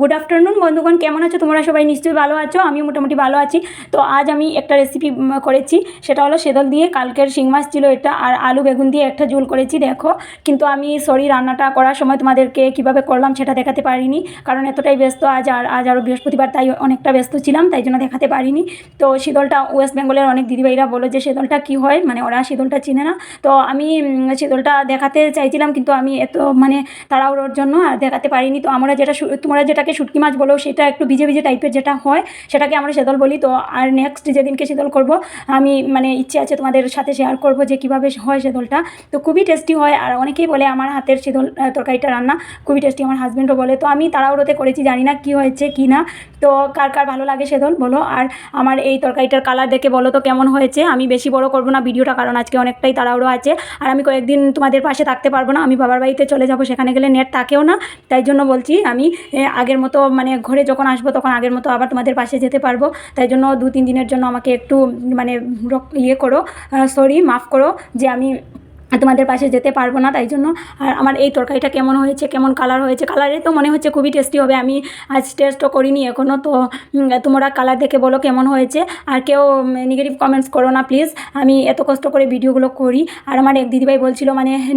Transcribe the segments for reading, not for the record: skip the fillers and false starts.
Good afternoon বন্ধুগণ, কেমন আছো তোমরা? সবাই নিশ্চয়ই ভালো আছো, আমিও মোটামুটি ভালো আছি। তো আজ আমি একটা রেসিপি করেছি, সেটা হলো সেদল দিয়ে। কালকের শিং মাছ ছিল এটা, আর আলু বেগুন দিয়ে একটা ঝোল করেছি দেখো। কিন্তু আমি সরি, রান্নাটা করার সময় তোমাদেরকে কীভাবে করলাম সেটা দেখাতে পারিনি, কারণ এতটাই ব্যস্ত আজ আরও বৃহস্পতিবার, তাই অনেকটা ব্যস্ত ছিলাম, তাই জন্য দেখাতে পারিনি। তো শীতলটা ওয়েস্ট বেঙ্গলের অনেক দিদিভাইরা বলো যে শীতলটা কী হয়, মানে ওরা শীতলটা চিনে না। তো আমি শীতলটা দেখাতে চাইছিলাম, কিন্তু আমি এত তাড়াহুড়োর জন্য আর দেখাতে পারিনি। তো তোমরা যেটাকে শুটকি মাছ বলো, সেটা একটু ভিজে ভিজে টাইপের যেটা হয়, সেটাকে আমরা শীতল বলি। তো আর নেক্সট যেদিনকে শীতল করব, আমি ইচ্ছে আছে তোমাদের সাথে শেয়ার করব যে কীভাবে হয় শীতলটা। তো খুবই টেস্টি হয়, আর অনেকেই বলে আমার হাতের শীতল তরকারিটা রান্না খুবই টেস্টি, আমার হাজব্যান্ডও বলে। তো আমি তাড়াহুড়োতে করেছি, জানি না কী হয়েছে কি না। তো কার কার ভালো লাগে শীতল বলো, আর আমার এই তরকারিটার কালার দেখে বলো তো কেমন হয়েছে। আমি বেশি বড় করব না ভিডিওটা, কারণ আজকে অনেকটাই তাড়াহুড়ো আছে, আর আমি কয়েকদিন তোমাদের পাশে থাকতে পারবো না। আমি বাবার বাড়িতে চলে যাব, সেখানে গেলে নেট থাকেও না, তাই জন্য বলছি আমি আগের মতো ঘরে যখন আসবো তখন আগের মতো আবার তোমাদের পাশে যেতে পারবো। তাই জন্য 2-3 দিনের জন্য আমাকে একটু করো, সরি, মাফ করো যে আমি তোমাদের পাশে যেতে পারবো না। তাই জন্য আর আমার এই তরকারিটা কেমন হয়েছে, কেমন কালার হয়েছে, কালারে তো মনে হচ্ছে খুবই টেস্টি হবে। আমি আজ টেস্টও করিনি এখনও। তো তোমরা কালার দেখে বলো কেমন হয়েছে, আর কেউ নেগেটিভ কমেন্টস করো না প্লিজ। আমি এত কষ্ট করে ভিডিওগুলো করি, আর আমার এক দিদিভাই বলছিল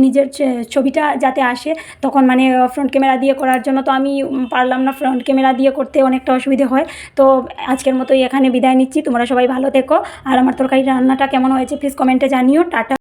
নিজের ছবিটা যাতে আসে, তখন ফ্রন্ট ক্যামেরা দিয়ে করার জন্য। তো আমি পারলাম না, ফ্রন্ট ক্যামেরা দিয়ে করতে অনেকটা অসুবিধে হয়। তো আজকের মতোই এখানে বিদায় নিচ্ছি, তোমরা সবাই ভালো থেকো। আর আমার তরকারি রান্নাটা কেমন হয়েছে প্লিজ কমেন্টে জানিও। টাটা।